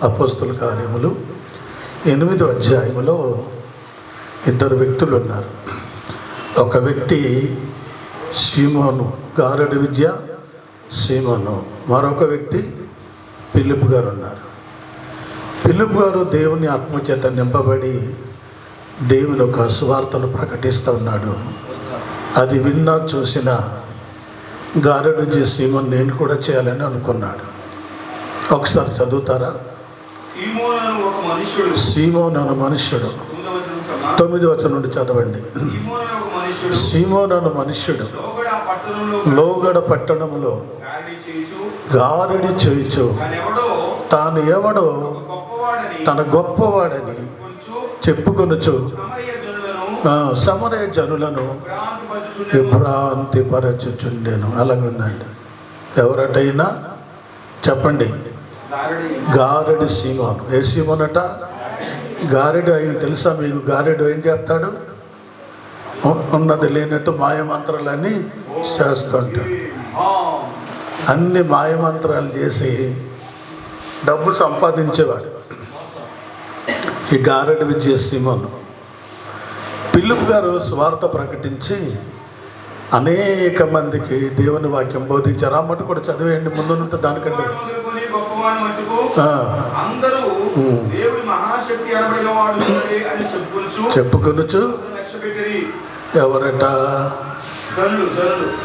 అపోస్తుల కార్యములు 8వ అధ్యాయములో ఇద్దరు వ్యక్తులు ఉన్నారు. ఒక వ్యక్తి సీమోను, గారడి విద్య సీమోను. మరొక వ్యక్తి ఫిలిప్ గారు ఉన్నారు. ఫిలిప్ గారు దేవుని ఆత్మచేత నింపబడి దేవుని ఒక సువార్తను ప్రకటిస్తూ ఉన్నాడు. అది విన్నా చూసిన గారడి విద్య సీమోను నేను కూడా చేయాలని అనుకున్నాడు. ఒకసారి చదువుతారా? సీమోను అను మనుష్యుడు 9వ వచనం నుండి చదవండి. సీమోను అను మనుష్యుడు లోగడ పట్టణంలో గారడి చేయుచు తాను ఎవడో తన గొప్పవాడని చెప్పుకొనుచు సమరయ జనులను విభ్రాంతి పరచుచుండెను. అలాగుందండి. ఎవరటైనా చెప్పండి. గారడి సీమోను. ఏ సీమోనట? గారెడు. ఆయన తెలుసా మీకు? గారెడు ఏం చేస్తాడు? ఉన్నది లేనట్టు మాయమంత్రాలన్నీ చేస్తుంటాడు. అన్ని మాయమంత్రాలు చేసి డబ్బు సంపాదించేవాడు ఈ గారడి విద్య సీమోను. ఫిలిప్ గారు స్వార్థ ప్రకటించి అనేక మందికి దేవుని వాక్యం బోధించారు. ఆ మటు కూడా చదివేయండి, ముందు నుండి దానికంటే. చెప్పుకొనుచు ఎవరట?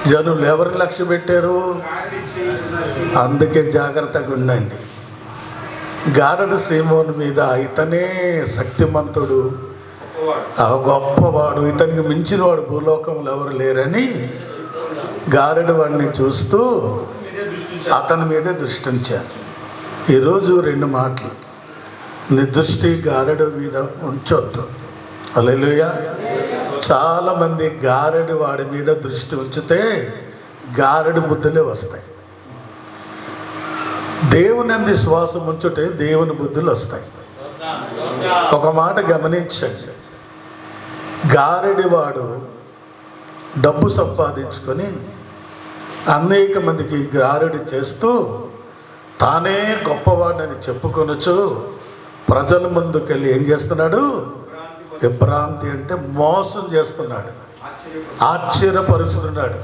జనులు. ఎవరికి లక్ష్య పెట్టారు? అందుకే జాగ్రత్తగా ఉండండి. గారడి సీమోను మీద ఇతనే శక్తిమంతుడు, గొప్పవాడు, ఇతనికి మించిన వాడు భూలోకంలో ఎవరు లేరని గారడి వాడిని చూస్తూ అతని మీదే దృష్టి ఉంచారు. ఈరోజు 2 మాటలు. నీ దృష్టి గారడి మీద ఉంచొద్దు. హల్లెలూయా. చాలామంది గారడి వాడి మీద దృష్టి ఉంచితే గారడి బుద్ధులే వస్తాయి. దేవుని అందు విశ్వాసం ఉంచుటే దేవుని బుద్ధులు వస్తాయి. ఒక మాట గమనించండి. గారడి వాడు డబ్బు సంపాదించుకొని అనేక మందికి గారడి చేస్తూ తానే గొప్పవాడని చెప్పుకొనొచ్చు ప్రజల ముందుకెళ్ళి ఏం చేస్తున్నాడు? విభ్రాంతి అంటే మోసం చేస్తున్నాడు, ఆశ్చర్యపరుస్తున్నాడు.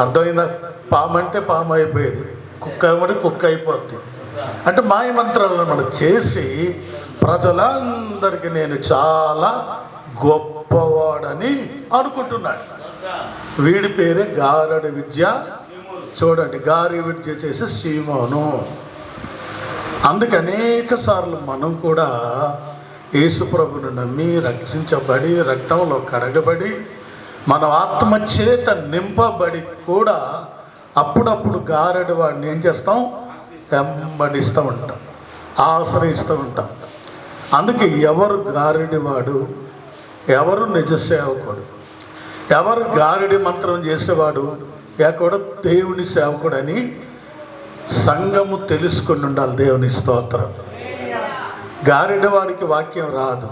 అర్థమైందా? పాము అంటే పాము అయిపోయేది, కుక్క ఏమంటే కుక్క అయిపోద్ది. అంటే మాయమంత్రాలను మనం చేసి ప్రజలందరికీ నేను చాలా గొప్పవాడని అనుకుంటున్నాడు. వీడి పేరే గారడి విద్య. చూడండి, గారడి విద్య చేసే సీమోను. అందుకే అనేక సార్లు మనం కూడా యేసుప్రభుని నమ్మి రక్షించబడి రక్తంలో కడగబడి మన ఆత్మచేత నింపబడి కూడా అప్పుడప్పుడు గారడి వాడిని ఏం చేస్తాం? వెంబడిస్తూ ఉంటాం, ఆశ్రయిస్తూ ఉంటాం. అందుకే ఎవరు గారడి వాడు, ఎవరు నిజ సేవకుడు, ఎవరు గారడి మంత్రం చేసేవాడు, ఎక్కడ దేవుని సేవకుడు అని సంఘము తెలుసుకుని ఉండాలి. దేవుని స్తోత్రం. గారడి వాడికి వాక్యం రాదు.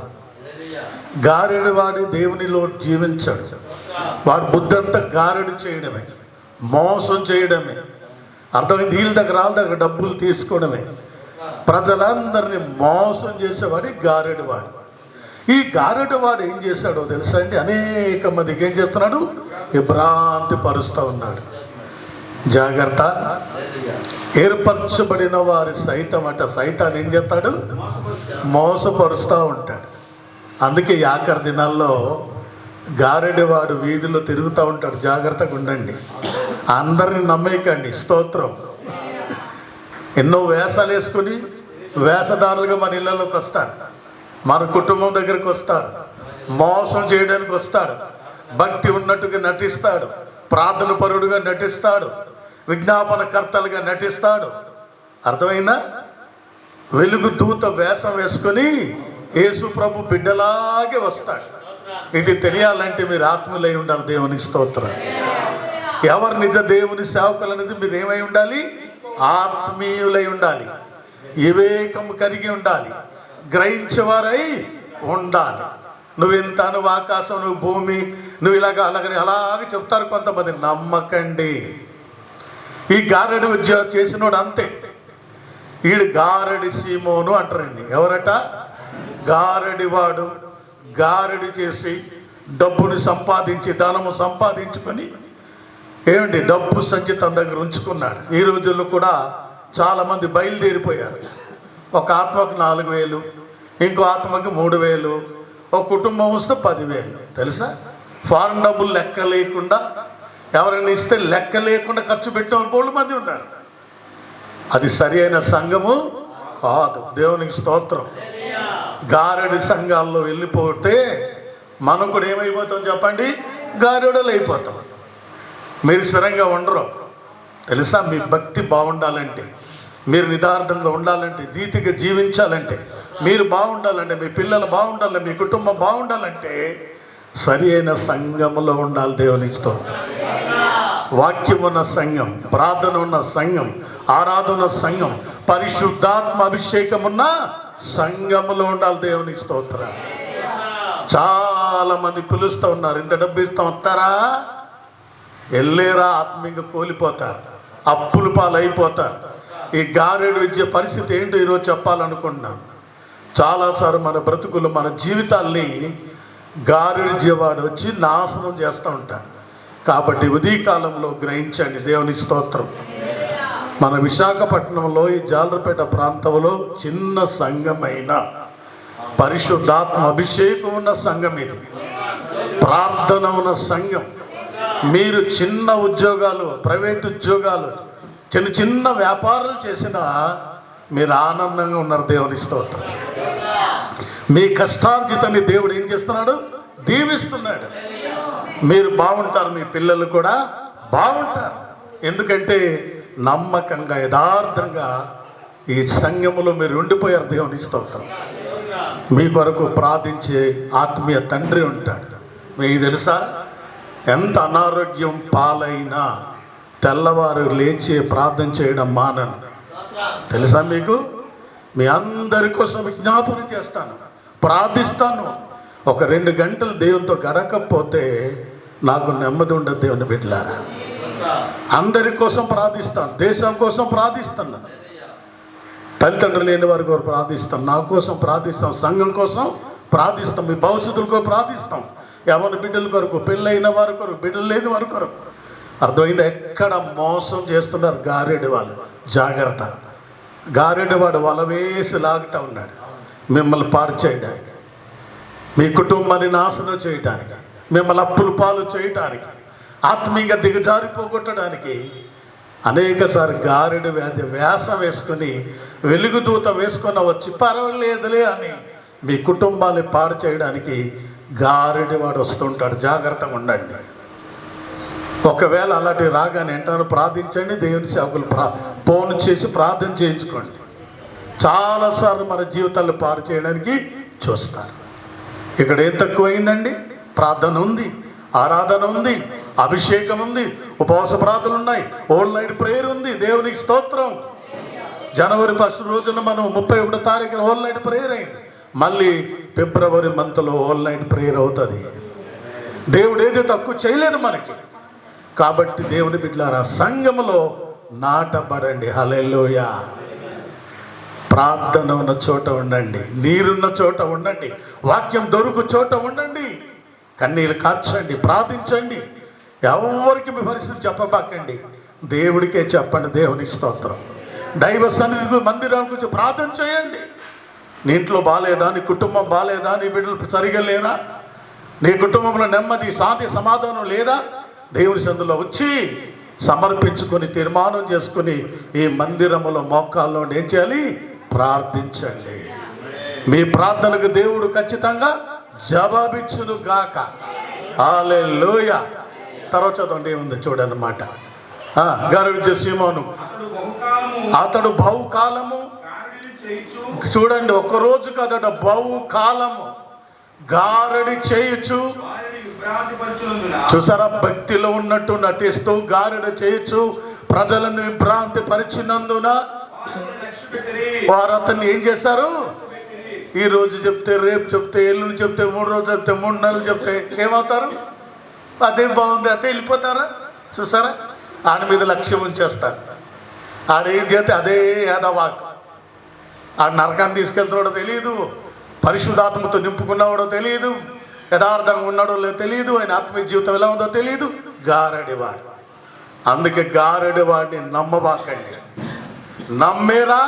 గారడి వాడి దేవునిలో జీవించాడు. వాడి బుద్ధి అంతా గారడి చేయడమే, మోసం చేయడమే. అర్థమైంది? వీళ్ళ దగ్గర వాళ్ళ దగ్గర డబ్బులు తీసుకోవడమే. ప్రజలందరినీ మోసం చేసేవాడి గారడి వాడు. ఈ గారడి వాడు ఏం చేశాడో తెలుసా అండి? అనేక మందికి ఏం చేస్తున్నాడు? విభ్రాంతి పరుస్తూ ఉన్నాడు. జాగ్రత్త. ఏర్పరచబడిన వారి సైతం అట సైతాన్ని ఏం చేస్తాడు? మోసపరుస్తూ ఉంటాడు. అందుకే ఆఖరి దినాల్లో గారడి వాడు వీధిలో తిరుగుతూ ఉంటాడు. జాగ్రత్తగా ఉండండి, అందరిని నమ్మేయకండి. స్తోత్రం. ఎన్నో వేషాలు వేసుకుని వేషధారులుగా మన ఇళ్ళలోకి వస్తారు, మన కుటుంబం దగ్గరికి వస్తారు, మోసం చేయడానికి వస్తాడు. భక్తి ఉన్నట్టుగా నటిస్తాడు, ప్రార్థన పరుడుగా నటిస్తాడు, విజ్ఞాపన కర్తలుగా నటిస్తాడు. అర్థమైందా? వెలుగు దూత వేషం వేసుకొని యేసు ప్రభు బిడ్డలాగే వస్తాడు. ఇది తెలియాలంటే మీరు ఆత్మీయులై ఉండాలి. దేవునికి స్తోత్రం. ఎవరు నిజ దేవుని సేవకులు అనేది మీరు ఏమై ఉండాలి? ఆత్మీయులై ఉండాలి, వివేకము కలిగి ఉండాలి, గ్రహించేవారై ఉండాలి. నువ్వు ఇంత, నువ్వు ఆకాశం, నువ్వు భూమి, నువ్వు అలాగని అలాగే చెప్తారు కొంతమంది. నమ్మకండి. ఈ గారడి విద్య చేసినోడు అంతే. ఈడు గారడి సీమోను అంటారండి. ఎవరట? గారడివాడు. గారడి చేసి డబ్బుని సంపాదించి ధనము సంపాదించుకొని ఏమిటి డబ్బు సంచి తన దగ్గర ఉంచుకున్నాడు. ఈ రోజుల్లో కూడా చాలామంది బయలుదేరిపోయారు. ఒక ఆత్మకు 4,000, ఇంకో ఆత్మకి 3,000, ఒక కుటుంబం వస్తే 10,000. తెలుసా? ఫారెన్ డబ్బులు లెక్క లేకుండా, ఎవరైనా ఇస్తే లెక్క లేకుండా ఖర్చు పెట్టిన వాళ్ళు మంది ఉన్నారు. అది సరి అయిన సంఘము కాదు. దేవునికి స్తోత్రం. గారడి సంఘాల్లో వెళ్ళిపోతే మనం కూడా ఏమైపోతాం చెప్పండి? గారడలు అయిపోతాం. మీరు స్థిరంగా ఉండరు. తెలుసా? మీ భక్తి బాగుండాలంటే, మీరు నిదార్థంగా ఉండాలంటే, నీతిగా జీవించాలంటే, మీరు బాగుండాలంటే, మీ పిల్లలు బాగుండాలంటే, మీ కుటుంబం బాగుండాలంటే సరి అయిన సంఘములో ఉండాలి. దేవునికి స్తోత్రం. వాక్యం ఉన్న సంఘం, ప్రార్థన ఉన్న సంఘం, ఆరాధన సంఘం, పరిశుద్ధాత్మ అభిషేకం ఉన్న సంఘములో ఉండాలి. దేవునికి స్తోత్రం. చాలా మంది పిలుస్తూ ఉన్నారు, ఇంత డబ్బు ఇస్తాం వస్తారా? వెళ్ళేరా ఆత్మీయంగా కోల్పోతారు, అప్పులు పాలైపోతారు. ఈ గారెడు విద్య పరిస్థితి ఏంటో ఈరోజు చెప్పాలనుకుంటున్నాను. చాలాసార్లు మన బ్రతుకులు, మన జీవితాల్ని గారెడు జీవాడు వచ్చి నాశనం చేస్తూ ఉంటాడు. కాబట్టి ఉదయకాలంలో గ్రహించండి. దేవుని స్తోత్రం. మన విశాఖపట్నంలో ఈ జాలరపేట ప్రాంతంలో చిన్న సంఘమైన పరిశుద్ధాత్మ అభిషేకం ఉన్న సంఘం ఇది. ప్రార్థన ఉన్న సంఘం. మీరు చిన్న ఉద్యోగాలు, ప్రైవేట్ ఉద్యోగాలు, చిన్న చిన్న వ్యాపారాలు చేసినా మీరు ఆనందంగా ఉన్నారు. దేవుని స్తోత్రం. మీ కష్టార్జితాన్ని దేవుడు ఏం చేస్తున్నాడు? దీవిస్తున్నాడు. మీరు బాగుంటారు, మీ పిల్లలు కూడా బాగుంటారు. ఎందుకంటే నమ్మకంగా, యథార్థంగా ఈ సంఘములో మీరు ఉండిపోయారు. దేవుని స్తోత్రం. మీ కొరకు ప్రార్థించే ఆత్మీయ తండ్రి ఉంటాడు. మీకు తెలుసా? ఎంత అనారోగ్యం పాలైనా తెల్లవారు లేచి ప్రార్థన చేయడం మానను. తెలుసా మీకు? మీ అందరి కోసం విజ్ఞాపన చేస్తాను, ప్రార్థిస్తాను. ఒక 2 గంటలు దేవునితో గడకపోతే నాకు నెమ్మది ఉండదు. దేవుని బిడ్డలారా, అందరి కోసం ప్రార్థిస్తాను, దేశం కోసం ప్రార్థిస్తాను, తల్లిదండ్రులు లేని వారి కొరకు ప్రార్థిస్తాం, నా కోసం ప్రార్థిస్తాం, సంఘం కోసం ప్రార్థిస్తాం, మీ భవిష్యత్తులకు ప్రార్థిస్తాం, ఎవరి బిడ్డల కొరకు, పెళ్ళైన వారి కొరకు, బిడ్డలు లేని వారి కొరకు. అర్థమైంది? ఎక్కడ మోసం చేస్తున్నారు గారెడి వాళ్ళు. జాగ్రత్త. గారెడి వాడు వల వేసి లాగుతూ ఉన్నాడు మిమ్మల్ని పాడు చేయడానికి, మీ కుటుంబాన్ని నాశనం చేయడానికి, మిమ్మల్ని అప్పులు పాలు చేయడానికి, ఆత్మీయంగా దిగజారిపోగొట్టడానికి. అనేకసారి గారెడి వేషం వేసుకొని, వెలుగుదూతం వేసుకొని వచ్చి పర్వాలేదులే అని మీ కుటుంబాన్ని పాడు చేయడానికి గారెడి వాడు వస్తుంటాడు. జాగ్రత్తగా ఉండండి. ఒకవేళ అలాంటి రాగానే వెంటనే ప్రార్థించండి. దేవుని సేవకులు ఫోన్ చేసి ప్రార్థన చేయించుకోండి. చాలాసార్లు మన జీవితాలు పాడు చేయడానికి చూస్తారు. ఇక్కడ ఏం తక్కువైందండి? ప్రార్థన ఉంది, ఆరాధన ఉంది, అభిషేకం ఉంది, ఉపవాస ప్రార్థనలు ఉన్నాయి, ఓల్ నైట్ ప్రేయర్ ఉంది. దేవునికి స్తోత్రం. జనవరి 1 రోజున మనం 31వ తారీఖున ఓల్ నైట్ ప్రేయర్ అయింది. మళ్ళీ ఫిబ్రవరి మంత్లో ఓల్ నైట్ ప్రేయర్ అవుతుంది. దేవుడు ఏది తక్కువ చేయలేదు మనకి. కాబట్టి దేవుని బిడ్డలారా, సంఘములో నాటబడండి. హల్లెలూయా. ప్రార్థన ఉన్న చోట ఉండండి, నీరున్న చోట ఉండండి, వాక్యం దొరుకు చోట ఉండండి, కన్నీళ్ళు కార్చండి, ప్రార్థించండి. ఎవరికి మీ పరిస్థితి చెప్పబాకండి, దేవుడికే చెప్పండి. దేవునికి స్తోత్రం. దైవ సన్నిధికి, మందిరానికి వచ్చి ప్రార్థన చేయండి. నీ ఇంట్లో బాగాలేదా? నీ కుటుంబం బాగాలేదా? నీ బిడ్డలు సరిగా లేరా? నీ కుటుంబంలో నెమ్మది, శాంతి, సమాధానం లేదా? దేవుని సన్నిధిలో వచ్చి సమర్పించుకొని, తీర్మానం చేసుకుని ఈ మందిరములో మోకాల్లో ఏం చేయాలి? ప్రార్థించండి. మీ ప్రార్థనకు దేవుడు ఖచ్చితంగా జవాబిచ్చును గాక. హల్లెలూయా. తర్వాత చదవండి, ఏముంది చూడన్నమాట. గారెడి సీమోను అతడు బహుకాలము, చూడండి, ఒక్కరోజు కదట, బహుకాలము గారడి చేయొచ్చు. చూసారా? భక్తిలో ఉన్నట్టు నటిస్తూ గారడి చేయొచ్చు. ప్రజలను విభ్రాంతి పరిచినందున వారు అతన్ని ఏం చేశారు? ఈరోజు చెప్తే, రేపు చెప్తే, ఎల్లుండి చెప్తే, 3 రోజులు చెప్తే, 3 నెలలు చెప్తే ఏమవుతారు? అదే బాగుంది, అదే వెళ్ళిపోతారా? చూసారా? ఆడి మీద లక్ష్యం ఉంచేస్తారు. ఆడేం చేస్తే అదే ఏదవాక్. ఆ నరకాన్ని తీసుకెళ్తున్నాడో తెలియదు, పరిశుద్ధాత్మతో నింపుకున్నవాడో తెలియదు, యథార్థంగా ఉన్నాడో లేదో తెలియదు, ఆయన ఆత్మీయ జీవితం ఎలా ఉందో తెలియదు. గారడివాడు. అందుకే గారడివాడిని నమ్మబాకండి. నమ్మేరా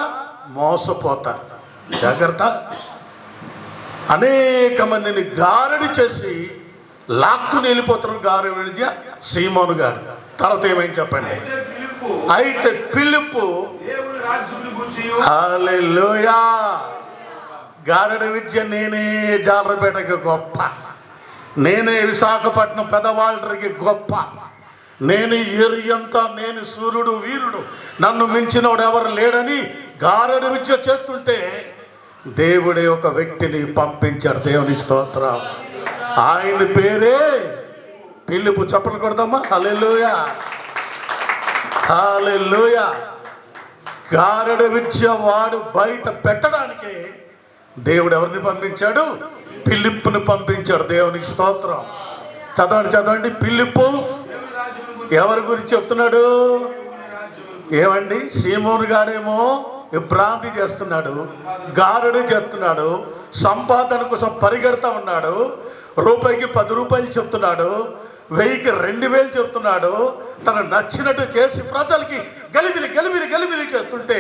మోసపోతారు. జాగ్రత్త. అనేక మందిని గారడి చేసి లాక్కుని వెళ్ళిపోతున్నారు. గారడి సీమోను గారు. తర్వాత ఏమైంది చెప్పండి. అయితే ఫిలిప్పు హల్లెలూయా, గారడి విద్య నేనే జాలరపేటకి గొప్ప, నేనే విశాఖపట్నం పెదవాళ్ళకి గొప్ప, నేను ఏరియంతా, నేను సూర్యుడు వీరుడు, నన్ను మించినోడు ఎవరు లేడని గారడి విద్య చేస్తుంటే దేవుడే ఒక వ్యక్తిని పంపించాడు. దేవుని స్తోత్రం. ఆయన పేరే ఫిలిప్పు. చప్పట్లు కొడదామా? హల్లెలూయా, హల్లెలూయా. గారడి విద్య వాడు బయట పెట్టడానికి దేవుడు ఎవరిని పంపించాడు? ఫిలిప్పుని పంపించాడు. దేవునికి స్తోత్రం. చదవండి. ఫిలిప్పు ఎవరి గురించి చెప్తున్నాడు? ఏమండి, సీమోను గాడేమో భ్రాంతి చేస్తున్నాడు, గారడి చేస్తున్నాడు, సంపాదన కోసం పరిగెడతా ఉన్నాడు, రూపాయికి 10 రూపాయలు చెప్తున్నాడు, 1000కి 2000 చెప్తున్నాడు, తనకు నచ్చినట్టు చేసి ప్రజలకి గలిబిలి చేస్తుంటే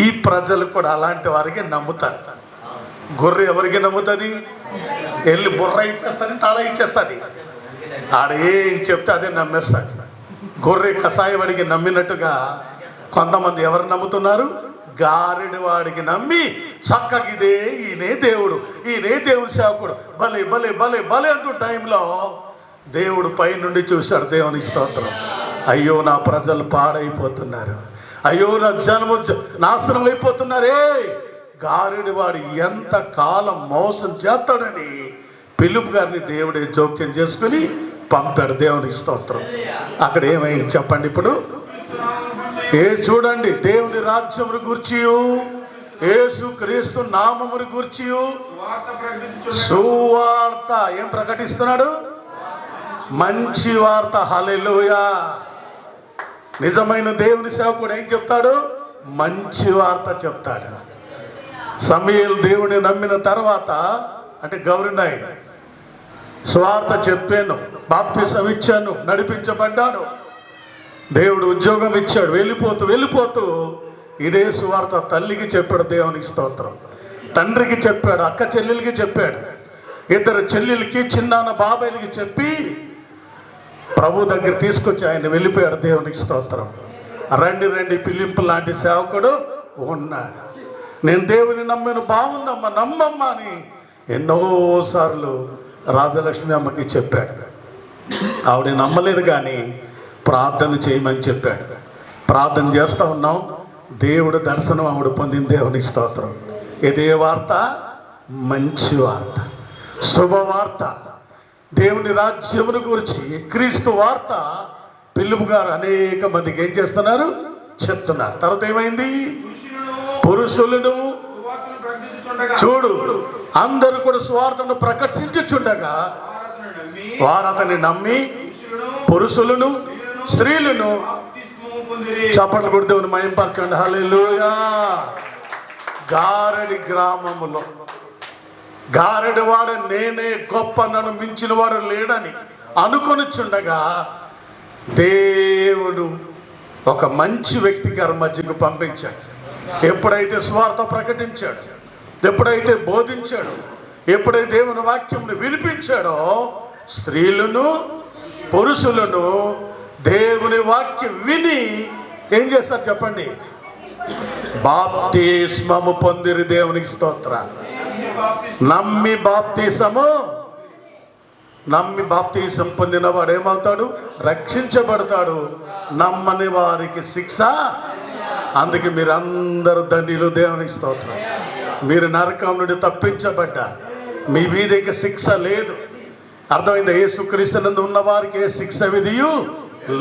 ఈ ప్రజలు కూడా అలాంటి వారికి నమ్ముతారు. గొర్రె ఎవరికి నమ్ముతుంది? వెళ్ళి బుర్ర ఇచ్చేస్తుంది, తల ఇచ్చేస్తుంది. ఆడేం చెప్తే అదే నమ్మేస్తుంది. గొర్రె కషాయవాడికి నమ్మినట్టుగా కొంతమంది ఎవరు నమ్ముతున్నారు? గారెడి వాడికి నమ్మి చక్కగా ఈయనే దేవుడు, ఈయనే దేవుడు సేవకుడు, భలే భలే భలే భలే అంటూ టైంలో దేవుడు పైనుండి చూశాడు. దేవుని స్తోత్రం. అయ్యో నా ప్రజలు పాడైపోతున్నారు, అయ్యో నా జనము నాశనం అయిపోతున్నారే, గారెడి వాడు ఎంత కాలం మోసం చేస్తాడని ఫిలిప్పు గారిని దేవుడే జోక్యం చేసుకుని పంపాడు. దేవునికి స్తోత్రం. అక్కడ ఏమైంది చెప్పండి. ఇప్పుడు చూడండి, దేవుని రాజ్యమును గూర్చి, యేసు క్రీస్తు నామమును గూర్చి సువార్త ఏం ప్రకటిస్తున్నాడు? మంచి వార్త. హల్లెలూయా. నిజమైన దేవుని సేవకుడు ఏం చెప్తాడు? మంచి వార్త చెప్తాడు. సమూయేలు దేవుని నమ్మిన తర్వాత, అంటే గౌరీనాయుడు స్వార్థ చెప్పాను, బాప్తిసం ఇచ్చాను, నడిపించబడ్డాడు, దేవుడు ఉద్యోగం ఇచ్చాడు, వెళ్ళిపోతూ ఇదే సువార్త తల్లికి చెప్పాడు. దేవునికి స్తోత్రం. తండ్రికి చెప్పాడు, అక్క చెల్లెలకి చెప్పాడు, 2 చెల్లెలకి, చిన్నాన్న బాబాయిలకి చెప్పి ప్రభు దగ్గర తీసుకొచ్చి ఆయన వెళ్ళిపోయాడు. దేవునికి స్తోత్రం. రండి పిలింపు లాంటి సేవకుడు ఉన్నాడు. నేను దేవుని నమ్మాను, బాగుందమ్మా, నమ్మమ్మా అని ఎన్నోసార్లు రాజలక్ష్మి అమ్మకి చెప్పాడు. ఆవిడ నమ్మలేదు, కానీ ప్రార్థన చేయమని చెప్పాడు. ప్రార్థన చేస్తూ ఉన్నాం. దేవుడు దర్శనం ఆవిడ పొందింది. దేవుని స్తోత్రం. ఇదే వార్త మంచి వార్త, శుభవార్త. దేవుని రాజ్యమును గురించి క్రీస్తు వార్త ఫిలిప్పు గారు అనేక మందికి ఏం చేస్తున్నారు? చెప్తున్నారు. తర్వాత ఏమైంది? పురుషులను చూడు, అందరూ కూడా సువార్తను ప్రకటించుచుండగా వారు అతన్ని నమ్మి పురుషులను స్త్రీలను చప్పట్లు కొడి దేవుని మహిమపరచండి. హల్లెలూయా. గారడి గ్రామములో గారడి వాడు నేనే గొప్ప, నన్ను మించిన వాడు లేడని అనుకొనిచుండగా దేవుడు ఒక మంచి వ్యక్తి గారి మధ్యకు పంపించాడు. ఎప్పుడైతే సువార్త ప్రకటించాడు, ఎప్పుడైతే బోధించాడు, ఎప్పుడైతే దేవుని వాక్యంను వినిపించాడో స్త్రీలను పురుషులను దేవుని వాక్యం విని ఏం చేస్తారు చెప్పండి? బాప్తిస్మము పొందిరి. దేవునికి స్తోత్రం. నమ్మి బాప్తిసం పొందిన వాడు ఏమవుతాడు? రక్షించబడతాడు. నమ్మని వారికి శిక్ష. అందుకే మీరందరూ ధన్యులు. దేవునికి స్తోత్రం. మీరు నరకం నుండి తప్పించబడ్డారు. మీ మీదకి శిక్ష లేదు. అర్థమైందా? యేసుక్రీస్తునందు ఉన్న వారికి ఏ శిక్ష విధియు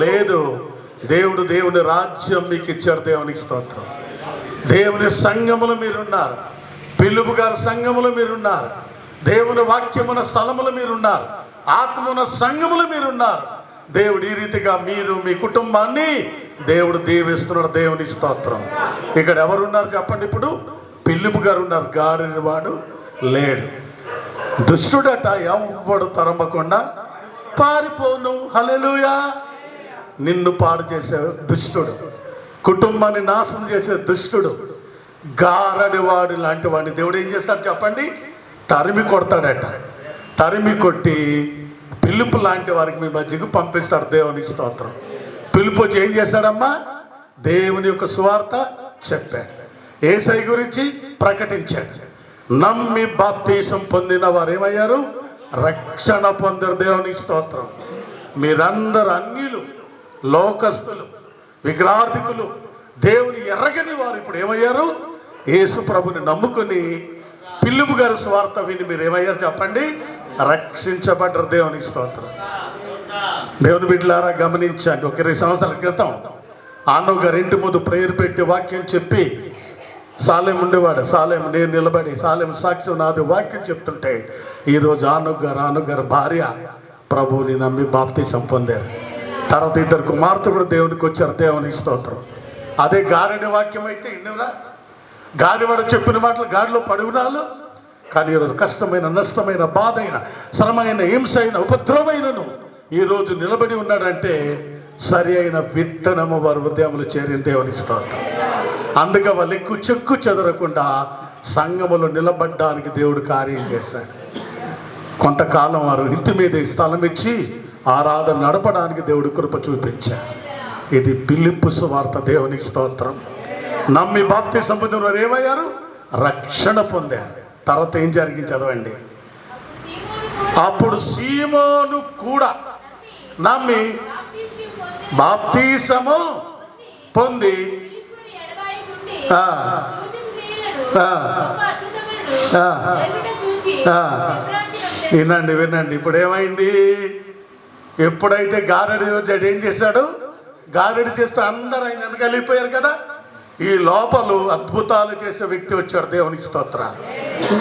లేదు. దేవుని రాజ్యం మీకు ఇచ్చాడు. దేవునికి స్తోత్రం. దేవుని సంఘములు మీరున్నారు, ఫిలిప్పు గారి సంఘములు మీరున్నారు, దేవుని వాక్యమున స్థలములు మీరున్నారు, ఆత్మన సంఘములు మీరున్నారు. దేవుడు ఈ రీతిగా మీరు మీ కుటుంబాన్ని దేవుడు దీవిస్తున్నాడు. దేవుని స్తోత్రం. ఇక్కడ ఎవరున్నారు చెప్పండి? ఇప్పుడు పిలుపు గారు ఉన్నారు. గాడినవాడు లేడు. దుష్టుడట ఎవ్వడు తరమకుండా పారిపోను. హల్లెలూయా. నిన్ను పాడు చేసే దుష్టుడు, కుటుంబాన్ని నాశనం చేసే దుష్టుడు, గారడివాడు లాంటి వాడిని దేవుడు ఏం చేస్తాడు చెప్పండి? తరిమి కొడతాడట. తరిమి కొట్టి పిలుపు లాంటి వారికి మీ మధ్యకు పంపిస్తాడు. దేవుని స్తోత్రం. పిలుపు వచ్చి ఏం చేశాడమ్మా? దేవుని యొక్క సువార్త చెప్పాడు. యేసయ్య గురించి ప్రకటించాడు. నమ్మి బాప్తీసం పొందిన వారు ఏమయ్యారు? రక్షణ పొందారు. దేవుని స్తోత్రం. మీరందరూ అన్యులు, లోకస్తులు, విగ్రహార్థికులు, దేవుని ఎర్రగని వారు ఇప్పుడు ఏమయ్యారు? యేసు ప్రభుని నమ్ముకుని పిలుపు గారి స్వార్థ విని మీరు ఏమయ్యారు చెప్పండి? రక్షించబడ్డారు. దేవునికి స్తోత్రం. దేవుని బిడ్డలారా గమనించండి. ఒక 20 సంవత్సరాల క్రితం ఆనో గారి ఇంటి ముందు ప్రేయర్ పెట్టి వాక్యం చెప్పి, సాలెం ఉండేవాడు. సాలెం నేను నిలబడి సాలెం సాక్ష్యం నాది వాక్యం చెప్తుంటే ఈరోజు ఆనో గారు భార్య ప్రభువుని నమ్మి బాప్తీసం పొందారు. తర్వాత 2 కుమార్తెలు కూడా దేవునికి వచ్చారు. దేవునికి స్తోత్రం. అదే గారెడి వాక్యం అయితే ఇన్నరా, గారివాడ చెప్పిన మాటలు గాడిలో పడుగునాలు. కానీ ఈరోజు కష్టమైన, నష్టమైన, బాధ అయిన, శ్రమైన, హింస అయిన, ఉపద్రవమైనను ఈరోజు నిలబడి ఉన్నాడంటే సరి అయిన విత్తనము వారి హృదయములు చేరిన దేవుని స్తోత్రం. అందుకే వాళ్ళు ఎక్కువ చెక్కు చెదరకుండా సంఘములో నిలబడ్డానికి దేవుడు కార్యం చేశాడు. కొంతకాలం వారు ఇంటి మీద స్థలం ఇచ్చి ఆరాధన నడపడానికి దేవుడు కృప చూపించారు. ఇది పిలుపు సువార్త. దేవునికి స్తోత్రం. నమ్మి బాప్తీసం పొందిన వారు ఏమయ్యారు? రక్షణ పొందారు. తర్వాత ఏం జరిగింది చదవండి. అప్పుడు సీమోను కూడా నమ్మి బాప్తీసము పొంది వినండి. ఇప్పుడు ఏమైంది? ఎప్పుడైతే గారెడి వచ్చాడు ఏం చేశాడు? గారెడి చేస్తే అందరూ ఆయన వెనక వెళ్ళిపోయారు కదా. ఈ లోపలు అద్భుతాలు చేసే వ్యక్తి వచ్చాడు. దేవునికి స్తోత్రాలు.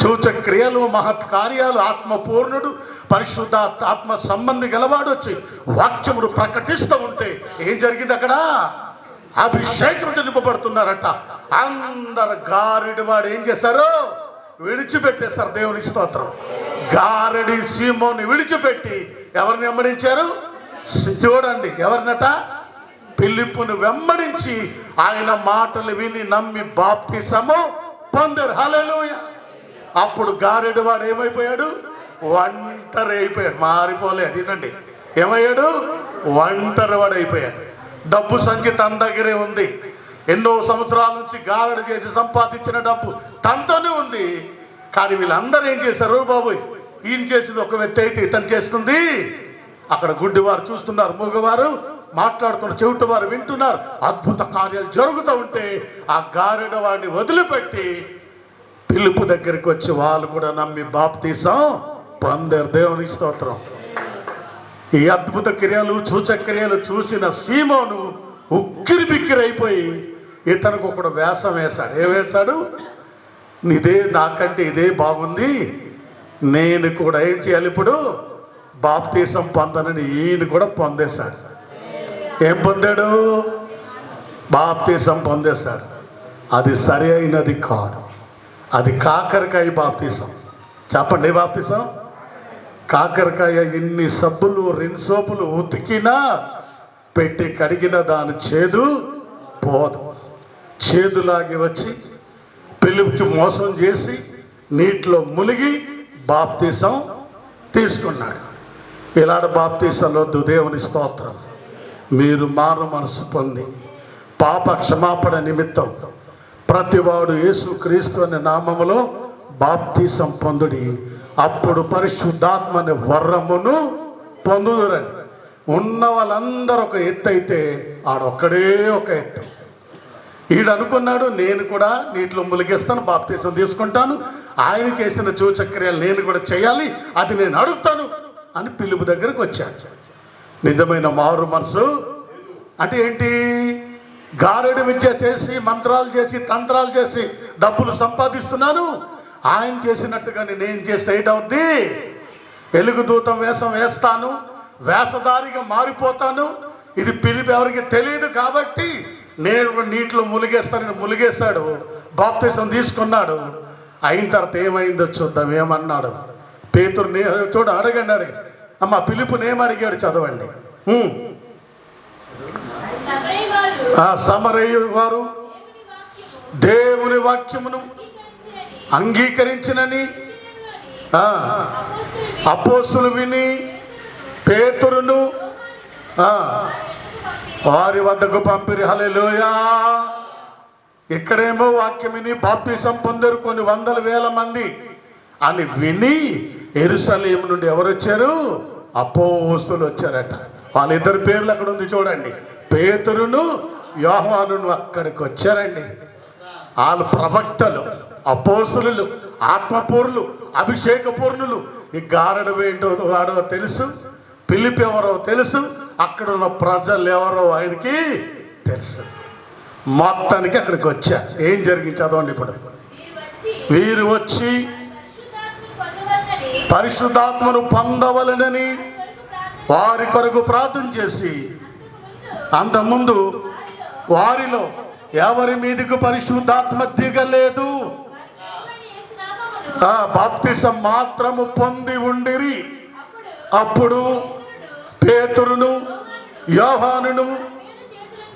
సూచక క్రియలు, మహత్ కార్యాలు, ఆత్మపూర్ణుడు, పరిశుద్ధ ఆత్మ సంబంధి గలవాడు వచ్చి వాక్యమును ప్రకటిస్తూ ఉంటే ఏం జరిగింది అక్కడ? అభిషేకం నింపబడుతున్నారట. అందరు గారెడి వాడు ఏం చేశారు? విడిచిపెట్టేస్తారు. దేవుని స్తోత్రం. గారెడి సీమోని విడిచిపెట్టి ఎవరిని వెంబడించారు? చూడండి, ఎవరినట? పిలుపుని వెంబడించి ఆయన మాటలు విని నమ్మి బాప్తిసము పొందారు. హల్లెలూయా. అప్పుడు గారెడి వాడు ఏమైపోయాడు? ఒంటరి అయిపోయాడు. మారిపోలేదు. వినండి, ఏమయ్యాడు? ఒంటరి వాడు అయిపోయాడు. డబ్బు సంచి తన దగ్గరే ఉంది. ఎన్నో సంవత్సరాల నుంచి గారెడి చేసి సంపాదించిన డబ్బు తనతోనే ఉంది. కానీ వీళ్ళందరూ ఏం చేశారు? బాబోయ్, ఈయన చేసింది ఒక వ్యక్తి అయితే ఇతను చేస్తుంది. అక్కడ గుడ్డివారు చూస్తున్నారు, మూగవారు మాట్లాడుతున్నారు, చెవిటివారు వింటున్నారు. అద్భుత కార్యాలు జరుగుతూ ఉంటే ఆ గారెడ వాడిని వదిలిపెట్టి పిలుపు దగ్గరికి వచ్చి వాళ్ళు కూడా నమ్మి బాప్తీసం పొందారు. దేవుని స్తోత్రం. ఈ అద్భుత క్రియలు, సూచక్రియలు చూసిన సీమోను ఉక్కిరి బిక్కిరి అయిపోయి ఇతనికి ఒకడు వేషం వేశాడు. ఏం వేశాడు? ఇదే నాకంటే ఇదే బాగుంది, నేను కూడా ఏం చేయాలి ఇప్పుడు? బాప్తీసం పొందనని ఈయన కూడా పొందేశాడు. ఏం పొందాడు? బాప్తీసం పొందేశాడు. అది సరి అయినది కాదు. అది కాకరకాయ బాప్తీసం. చెప్పండి, బాప్తీసం కాకరకాయ. ఇన్ని సబ్బులు, రిన్సోపులు ఉతికినా పెట్టి కడిగిన దాని చేదు పోదు. చేదులాగి వచ్చి పిలుపుకి మోసం చేసి నీటిలో మునిగి బాప్తీసం తీసుకున్నాడు. ఇలాంటి బాప్తీసాలు వద్దు. దేవుని స్తోత్రం. మీరు మారు మనసు పొంది పాప క్షమాపణ నిమిత్తం ప్రతివాడు యేసుక్రీస్తు అనే నామములో బాప్తీసం పొందుడి. అప్పుడు పరిశుద్ధాత్మని వరమును పొందుదురని. ఉన్న వాళ్ళందరూ ఒక ఎత్తు అయితే ఆడొక్కడే ఒక ఎత్తు. ఈడనుకున్నాడు, నేను కూడా నీటిలో ములిగేస్తాను, బాప్తీసం తీసుకుంటాను, ఆయన చేసిన సూచక్రియలు నేను కూడా చేయాలి, అది నేను అడుగుతాను అని పిలుపు దగ్గరకు వచ్చాడు. నిజమైన మారు మనసు అంటే ఏంటి? గారెడి విద్య చేసి, మంత్రాలు చేసి, తంత్రాలు చేసి డబ్బులు సంపాదిస్తున్నాను, ఆయన చేసినట్టుగా నేను చేస్తే ఏంటవుద్ది? వెలుగు దూతం వేషం వేస్తాను, వేషధారిగా మారిపోతాను, ఇది పిలిపి ఎవరికి తెలియదు కాబట్టి నేను నీటిలో ములిగేస్తానని ములిగేస్తాడు, బాప్తిసం తీసుకున్నాడు. అయిన తర్వాత ఏమైందో చూద్దాం. ఏమన్నాడు పేతురుని? అడగండి. అమ్మ పిలుపుని ఏమడిగాడు చదవండి. ఆ సమరయ్య వారు దేవుని వాక్యమును అంగీకరించినని అపోస్తులు విని పేతురును వారి వద్దకు పంపిరి. హల్లెలూయా. ఇక్కడేమో వాక్యం విని బాప్తిసం పొందారు కొన్ని వందల వేల మంది అని విని యెరూషలేము నుండి ఎవరు వచ్చారు? అపోస్తులు వచ్చారట. వాళ్ళిద్దరి పేర్లు అక్కడ ఉంది చూడండి, పేతురును యోహానును అక్కడికి వచ్చారండి. వాళ్ళు ప్రవక్తలు, అపోస్తులు, ఆత్మపూర్ణులు, అభిషేక పూర్ణులు. ఈ గారడు ఏంటో వాడో తెలుసు, పిలిపి ఎవరో తెలుసు, అక్కడ ఉన్న ప్రజలు ఎవరో ఆయనకి తెలుసు. మొత్తానికి అక్కడికి వచ్చారు. ఏం జరిగింది చదవండి ఇప్పుడు. వీరు వచ్చి పరిశుద్ధాత్మను పొందవలనని వారి కొరకు ప్రార్థన చేసి, అంతకుముందు వారిలో ఎవరి మీదకు పరిశుద్ధాత్మ దిగలేదు, బాప్తిసం మాత్రము పొంది ఉండిరి. అప్పుడు పేతురును యోహానును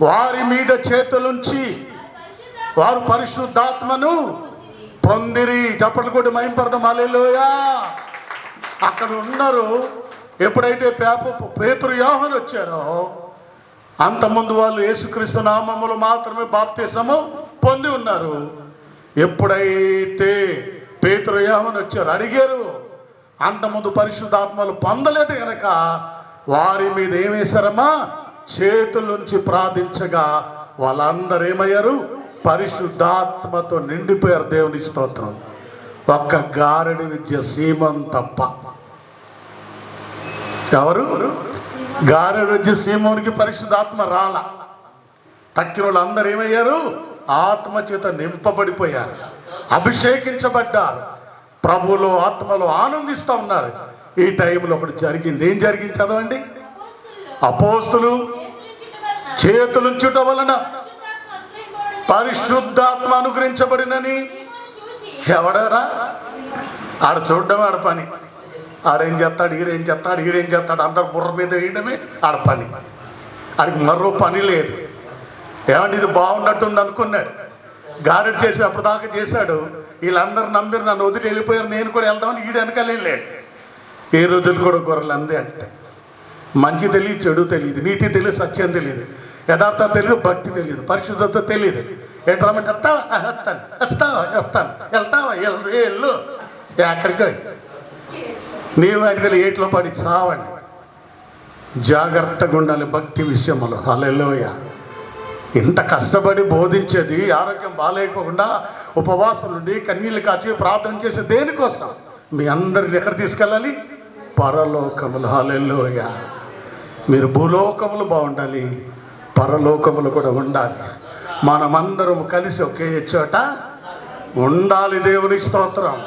వారి మీద చేతులుంచి వారు పరిశుద్ధాత్మను పొందిరి. చప్పట్లు కొట్టి మహింపడదాం. హల్లెలూయా. అక్కడ ఉన్నారు. ఎప్పుడైతే పేతురు యోహాను వచ్చారో అంతకుముందు వాళ్ళు యేసుక్రీస్తు నామములో మాత్రమే బాప్తిసము పొంది ఉన్నారు. ఎప్పుడైతే పేతురు యోహాను వచ్చారు, అడిగారు, అంతకుముందు పరిశుద్ధాత్మలు పొందలేదు కనుక వారి మీద ఏమేశారమ్మా? చేతులుంచి ప్రార్థించగా వాళ్ళందరూ ఏమయ్యారు? పరిశుద్ధాత్మతో నిండిపోయారు. దేవుని స్తోత్రం. ఒక్క గారడి విద్య సీమన్ తప్ప. ఎవరు? గారడి విద్య సీమోనికి పరిశుద్ధాత్మ రాల. తక్కిన వాళ్ళు అందరూ ఏమయ్యారు? ఆత్మ చేత నింపబడిపోయారు, అభిషేకించబడ్డారు, ప్రభువులో ఆత్మలో ఆనందిస్తూ ఉన్నారు. ఈ టైంలో ఒకటి జరిగింది. ఏం జరిగింది చదవండి. అపోస్తులు చేతులుంచుట వలన పరిశుద్ధాత్మ అనుగ్రహించబడినని ఎవడరా? ఆడ చూడడం ఆడ పని. ఆడేం చేస్తాడు, ఈడేం చేస్తాడు, ఈడేం చేస్తాడు, అందరు బుర్ర మీద వేయడమే ఆడ పని. ఆడికి మరో పని లేదు. ఏమంటే ఇది బాగున్నట్టుంది అనుకున్నాడు. గారెడ్ చేసి అప్పుడు దాకా చేశాడు. వీళ్ళందరూ నమ్మిరు, నన్ను వదిలి వెళ్ళిపోయారు, నేను కూడా వెళ్దామని ఈడు వెనకాల వెళ్ళాడు. ఏ రోజులు కూడా గొర్రెలు అందే అంటే మంచి తెలియదు, చెడు తెలియదు, నీతి తెలియదు, సత్యం తెలియదు, యథార్థత తెలియదు, భక్తి తెలియదు, పరిశుద్ధత తెలియదు. ఎట్రమంటే వస్తావా వెళ్తావా వెళ్ళు ఎక్కడికి నీవు ఆయనకి ఏట్లో పడి చావండి. జాగ్రత్తగా ఉండాలి భక్తి విషయంలో. హల్లెలూయా. ఇంత కష్టపడి బోధించేది, ఆరోగ్యం బాగాలేకపోకుండా ఉపవాసం నుండి కన్నీళ్ళు కాచి ప్రార్థన చేసే దేనికోసం? మీ అందరిని ఎక్కడ తీసుకెళ్ళాలి? పరలోకములు. హల్లెలూయా. మీరు భూలోకములు బాగుండాలి, పరలోకములు కూడా ఉండాలి. మనమందరం కలిసి ఒకే చోట ఉండాలి. దేవుని స్తోత్రం.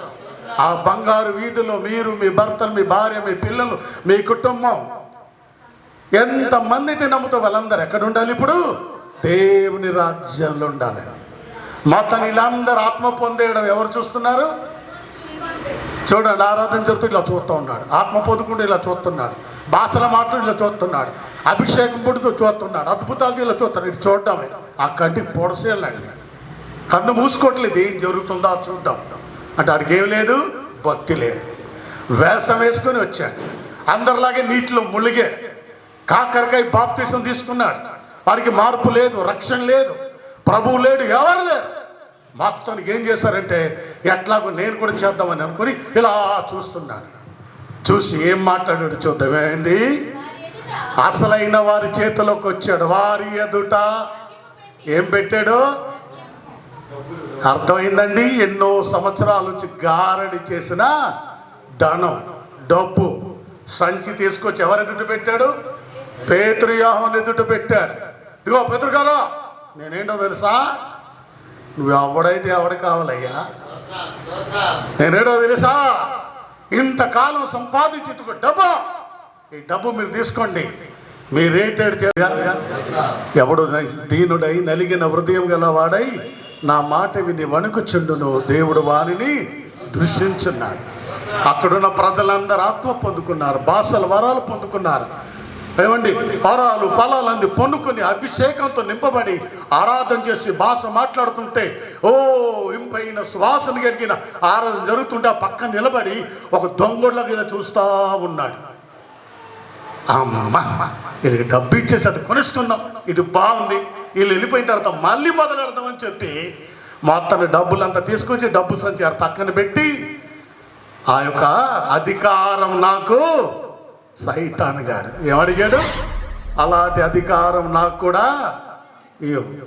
ఆ బంగారు వీధిలో మీరు, మీ భర్తలు, మీ భార్య, మీ పిల్లలు, మీ కుటుంబం ఎంతమంది అయితే నమ్ముతో వాళ్ళందరూ ఎక్కడ ఉండాలి? ఇప్పుడు దేవుని రాజ్యంలో ఉండాలని. మొత్తం వీళ్ళందరూ ఆత్మ పొందేయడం ఎవరు చూస్తున్నారు? చూడండి, ఆరాధన జరుగుతూ ఇలా చూస్తూ ఉన్నాడు, ఆత్మ పొందుకుంటూ ఇలా చూస్తున్నాడు, భాషల మాటలు ఇలా చూస్తున్నాడు, అభిషేకం పుడుతూ చూస్తున్నాడు, అద్భుతాలు ఇలా చూస్తున్నాడు. ఇటు చూడడమే. ఆ కంటికి పొడసేయాలండి. కన్ను మూసుకోవట్లేదు, ఏం జరుగుతుందో చూద్దాం అంటే ఆడికి ఏం లేదు, భక్తి లేదు. వేషం వేసుకొని వచ్చాడు, అందరిలాగే నీటిలో ములిగాడు, కాకరకాయ బాప్తిసం తీసుకున్నాడు. వాడికి మార్పు లేదు, రక్షణ లేదు, ప్రభువు లేడు, ఎవరు లేరు. మొత్తానికి ఏం చేశారంటే ఎట్లాగో నేను కూడా చేద్దామని అనుకుని ఇలా చూస్తున్నాడు. చూసి ఏం మాట్లాడాడు చూద్దాం. ఏమైంది? అసలైన వారి చేతిలోకి వచ్చాడు. వారి ఎదుట ఏం పెట్టాడు? అర్థమైందండి. ఎన్నో సంవత్సరాల నుంచి గారడి చేసిన ధనం, డబ్బు సంచి తీసుకొచ్చి ఎవరు ఎదుట పెట్టాడు? పేతురు యోహాను ఎదుట పెట్టాడు. ఇదిగో పేతురు గారు, నేనేంటో తెలుసా? నువ్వు ఎవడైతే ఎవడు కావాలయ్యా, నేనేంటో తెలుసా? ఇంతకాలం సంపాదించుకో డబ్బు, ఈ డబ్బు మీరు తీసుకోండి, మీ రేటెడ్ ఎవడు దీనుడై నలిగిన హృదయం గల వాడై నా మాట విని వణుకుచుండును, దేవుడు వానిని దృశ్యించున్నాడు. అక్కడున్న ప్రజలందరూ ఆత్మ పొందుకున్నారు, భాషల వరాలు పొందుకున్నారు. ఏమండి, వరాలు ఫలాలు అంది పొందుకొని అభిషేకంతో నింపబడి ఆరాధన చేసి భాష మాట్లాడుతుంటే ఓ ఇంపైన సువాసన కలిగిన ఆరాధన జరుగుతుంటే ఆ పక్కన నిలబడి ఒక దొంగలాగా చూస్తూ ఉన్నాడు. అమ్మ, వీళ్ళకి డబ్బు ఇచ్చేసి అది కొనుస్తున్నాం, ఇది బాగుంది, వీళ్ళు వెళ్ళిపోయిన తర్వాత మళ్ళీ మొదలెడదామని చెప్పి మొత్తం డబ్బులంతా తీసుకొచ్చి డబ్బు సంచి పక్కన పెట్టి ఆ యొక్క అధికారం నాకు సైతాన్ గాడు ఏమడిగాడు, అలాంటి అధికారం నాకు కూడా ఇవ్వు.